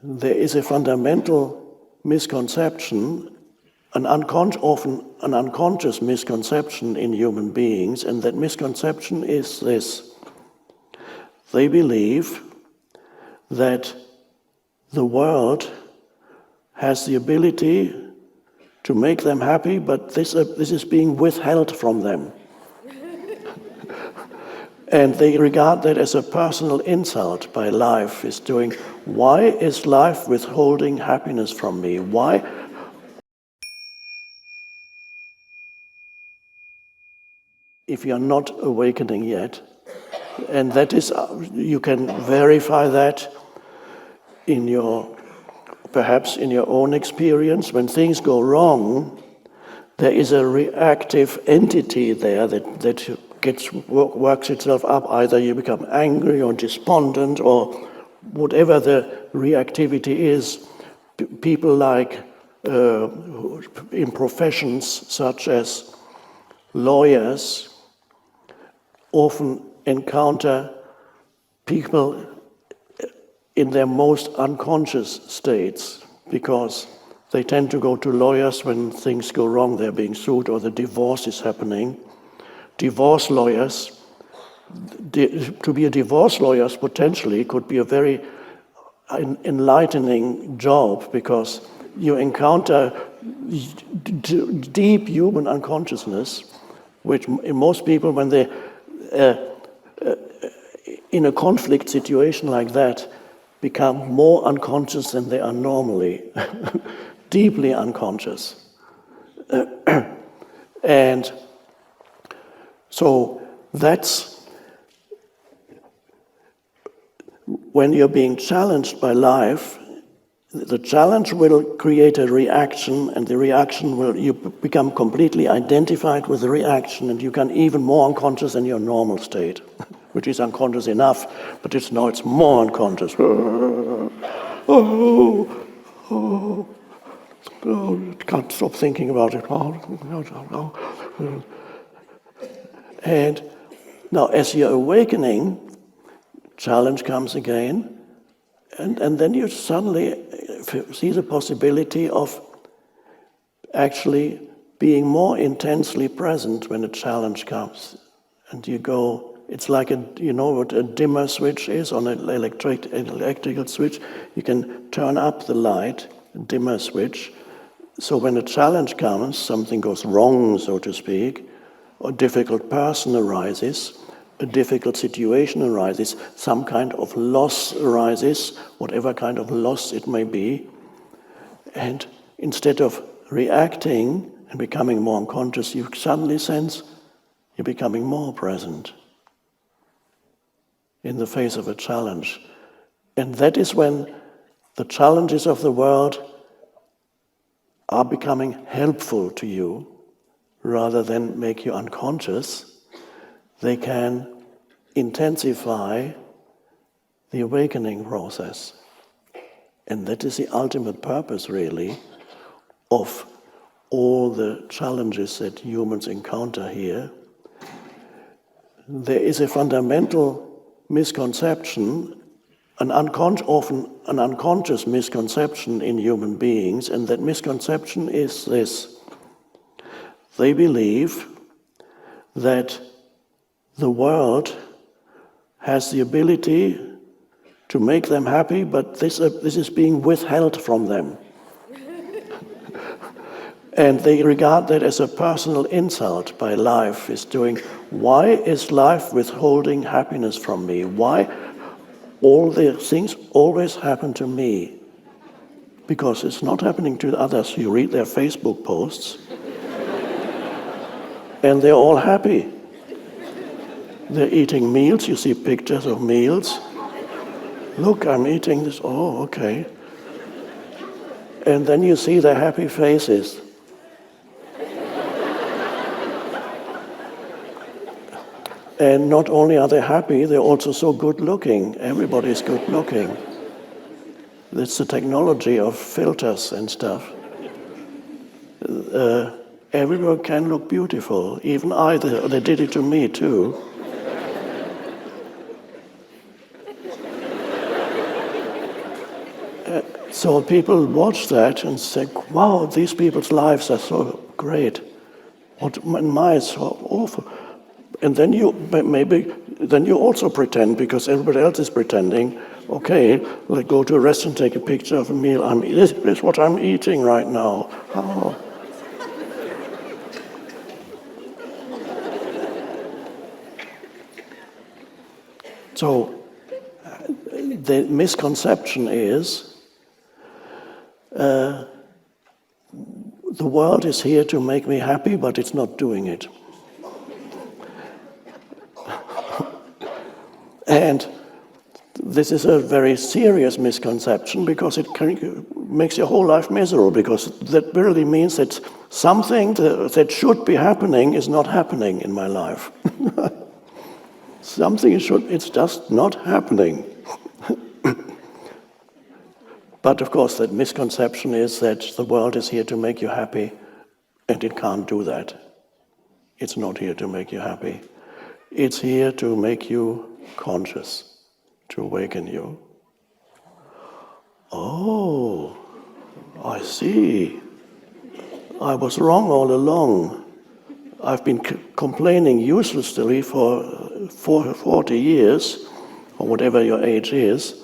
there is a fundamental misconception, often an unconscious misconception in human beings, and that misconception is this. They believe that the world has the ability to make them happy, but this is being withheld from them. And they regard that as a personal insult by life, is doing, why is life withholding happiness from me? Why? If you're not awakening yet, and that is, you can verify that perhaps in your own experience. When things go wrong, there is a reactive entity there that works itself up. Either you become angry or despondent or whatever the reactivity is. People like in professions such as lawyers often encounter people in their most unconscious states, because they tend to go to lawyers when things go wrong, they're being sued or the divorce is happening. Divorce lawyers, to be a divorce lawyer potentially could be a very enlightening job, because you encounter deep human unconsciousness, which in most people, when they're in a conflict situation like that, become more unconscious than they are normally, deeply unconscious. And so that's when you're being challenged by life. The challenge will create a reaction, and the reaction you become completely identified with the reaction, and you can even more unconscious than your normal state, which is unconscious enough, but it's more unconscious. Can't stop thinking about it. And now, as you're awakening, challenge comes again, and then you suddenly see the possibility of actually being more intensely present when a challenge comes. And you go, it's like you know what a dimmer switch is on an electrical switch? You can turn up the light, a dimmer switch. So when a challenge comes, something goes wrong, so to speak, or a difficult person arises, a difficult situation arises, some kind of loss arises, whatever kind of loss it may be, and instead of reacting and becoming more unconscious, you suddenly sense you're becoming more present in the face of a challenge. And that is when the challenges of the world are becoming helpful to you rather than make you unconscious. They can intensify the awakening process. And that is the ultimate purpose, really, of all the challenges that humans encounter here. There is a fundamental misconception, often an unconscious misconception in human beings, and that misconception is this. They believe that the world has the ability to make them happy, but this is being withheld from them. And they regard that as a personal insult by life, is doing, why is life withholding happiness from me? Why all the things always happen to me? Because it's not happening to others. You read their Facebook posts, and they're all happy. They're eating meals, you see pictures of meals. Look, I'm eating this, oh, okay. And then you see their happy faces. And not only are they happy, they're also so good looking. Everybody's good looking. That's the technology of filters and stuff. Everyone can look beautiful. Even they did it to me too. So people watch that and say, wow, these people's lives are so great. Mine is so awful. And then you also pretend, because everybody else is pretending, okay, let's go to a restaurant, take a picture of a meal. This is what I'm eating right now. Oh. So the misconception is the world is here to make me happy, but it's not doing it. And this is a very serious misconception, because it makes your whole life miserable, because that really means that something that should be happening is not happening in my life. It's just not happening. But of course, that misconception is that the world is here to make you happy, and it can't do that. It's not here to make you happy. It's here to make you conscious, to awaken you. Oh, I see. I was wrong all along. I've been complaining uselessly for 40 years, or whatever your age is.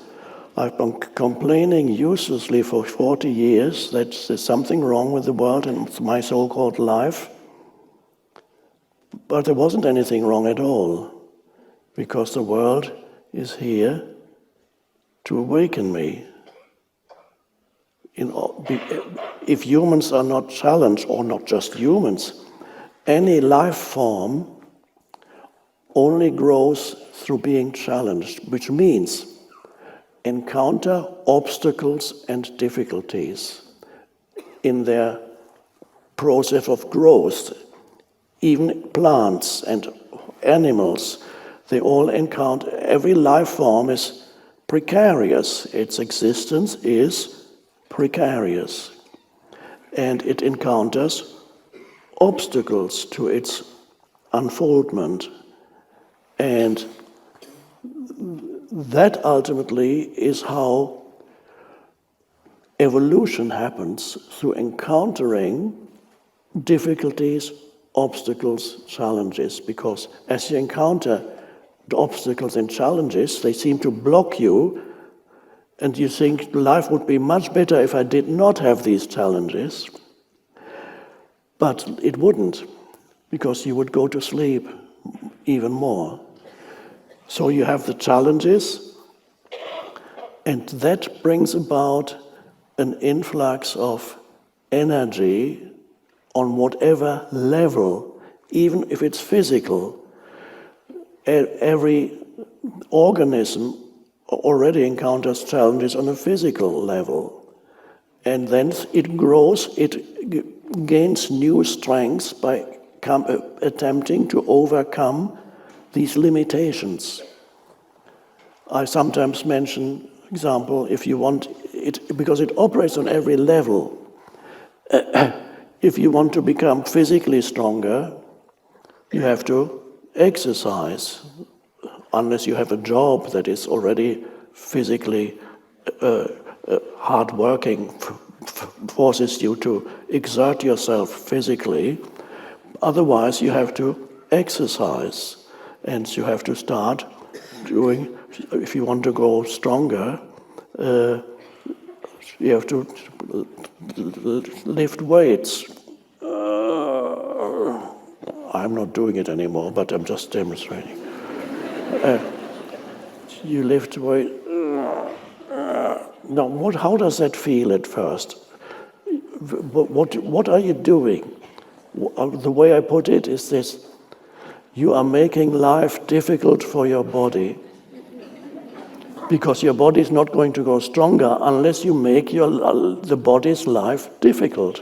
I've been complaining uselessly for 40 years that there's something wrong with the world and my so-called life. But there wasn't anything wrong at all, because the world is here to awaken me. If humans are not challenged, or not just humans, any life form only grows through being challenged, which means encounter obstacles and difficulties in their process of growth. Even plants and animals, they all encounter, every life form is precarious. Its existence is precarious. And it encounters obstacles to its unfoldment. And that ultimately is how evolution happens, through encountering difficulties, obstacles, challenges. Because as you encounter the obstacles and challenges, they seem to block you, and you think life would be much better if I did not have these challenges. But it wouldn't, because you would go to sleep even more. So you have the challenges, and that brings about an influx of energy on whatever level, even if it's physical. Every organism already encounters challenges on a physical level. And then it grows, it gains new strengths by attempting to overcome these limitations. I sometimes mention, example, if you want it, because it operates on every level. If you want to become physically stronger, you have to exercise. Unless you have a job that is already physically hardworking, forces you to exert yourself physically. Otherwise, you have to exercise. And you have to start doing, if you want to go stronger, you have to lift weights. I'm not doing it anymore, but I'm just demonstrating. You lift weight. Now, how does that feel at first? What are you doing? The way I put it is this: you are making life difficult for your body, because your body is not going to go stronger unless you make the body's life difficult.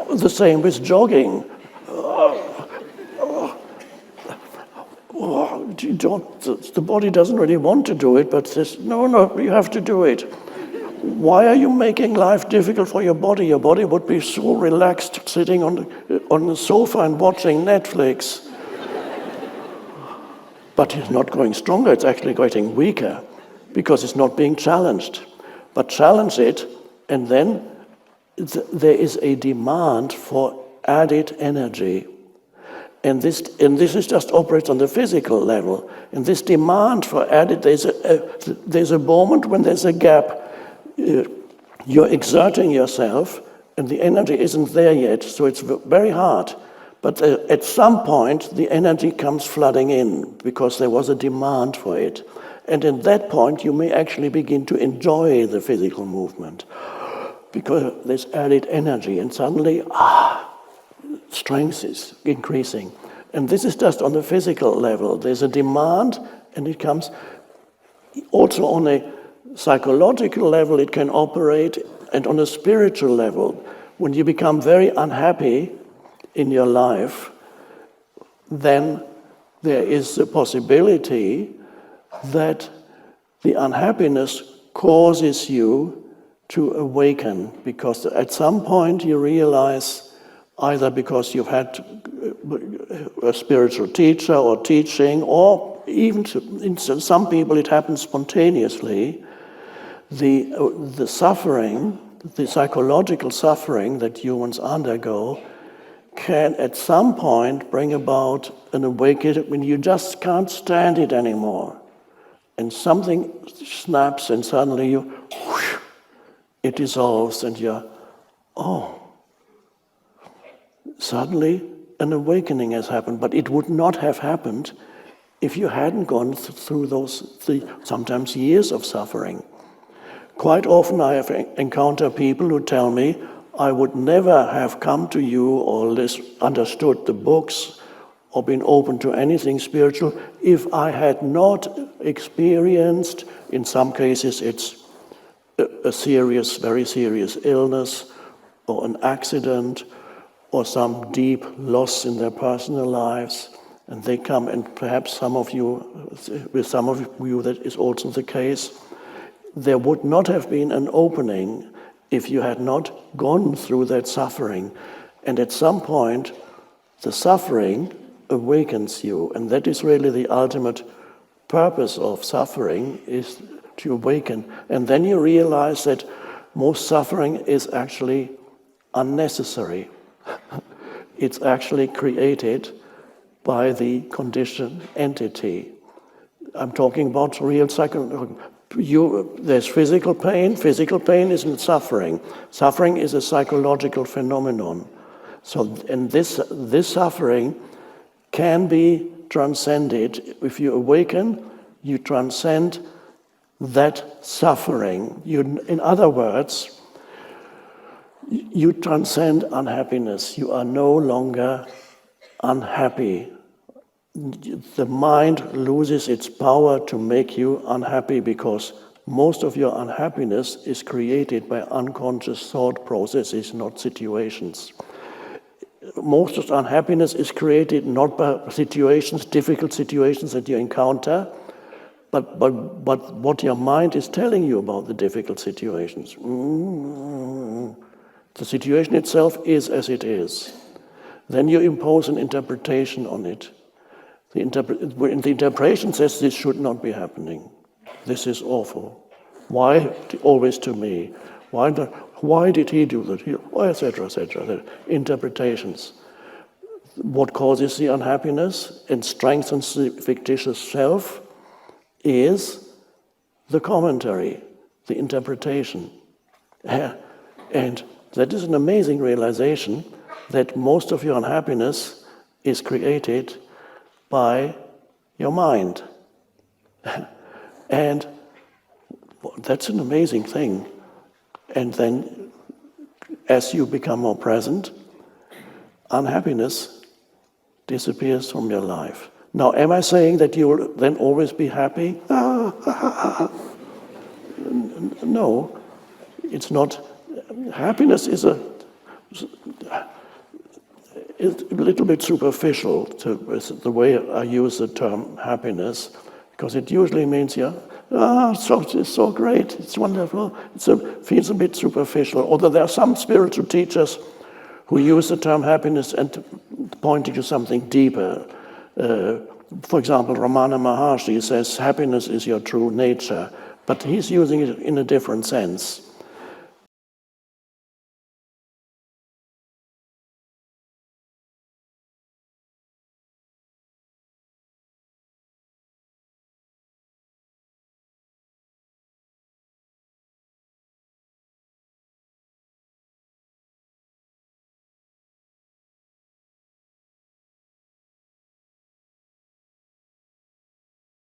The same with jogging. The body doesn't really want to do it, but says, no, you have to do it. Why are you making life difficult for your body? Your body would be so relaxed sitting on the sofa and watching Netflix. But it's not growing stronger, it's actually getting weaker because it's not being challenged. But challenge it, and then there is a demand for added energy. And this is just operates on the physical level. And this demand for added, there's a moment when there's a gap. You're exerting yourself, and the energy isn't there yet, so it's very hard. But at some point, the energy comes flooding in because there was a demand for it. And at that point, you may actually begin to enjoy the physical movement because there's added energy, and suddenly, strength is increasing. And this is just on the physical level. There's a demand, and it comes also on a psychological level, it can operate, and on a spiritual level. When you become very unhappy in your life, then there is the possibility that the unhappiness causes you to awaken, because at some point you realize, either because you've had a spiritual teacher or teaching, or even in some people it happens spontaneously, the suffering, the psychological suffering that humans undergo can at some point bring about an awakening when you just can't stand it anymore. And something snaps and suddenly it dissolves and you're, suddenly an awakening has happened. But it would not have happened if you hadn't gone through those sometimes years of suffering. Quite often I have encountered people who tell me, I would never have come to you or understood the books or been open to anything spiritual if I had not experienced, in some cases it's a serious, very serious illness or an accident or some deep loss in their personal lives. And they come, and perhaps some of you that is also the case. There would not have been an opening if you had not gone through that suffering. And at some point, the suffering awakens you. And that is really the ultimate purpose of suffering, is to awaken. And then you realize that most suffering is actually unnecessary. It's actually created by the conditioned entity. I'm talking about real psychological. There's physical pain. Physical pain isn't suffering. Suffering is a psychological phenomenon. So, and this suffering can be transcended. If you awaken, you transcend that suffering. In other words, you transcend unhappiness. You are no longer unhappy. The mind loses its power to make you unhappy because most of your unhappiness is created by unconscious thought processes, not situations. Most of unhappiness is created not by situations, difficult situations that you encounter, but what your mind is telling you about the difficult situations. The situation itself is as it is. Then you impose an interpretation on it. The interpretation says this should not be happening. This is awful. Why always to me? Why did he do that? Etc., etc. Interpretations. What causes the unhappiness and strengthens the fictitious self is the commentary, the interpretation. And that is an amazing realization that most of your unhappiness is created by your mind. And that's an amazing thing. And then, as you become more present, unhappiness disappears from your life. Now, am I saying that you will then always be happy? No, it's not. Happiness is a little bit superficial to the way I use the term happiness, because it usually means, it's so great, it's wonderful. It feels a bit superficial. Although there are some spiritual teachers who use the term happiness and pointing to something deeper. For example, Ramana Maharshi says happiness is your true nature, but he's using it in a different sense.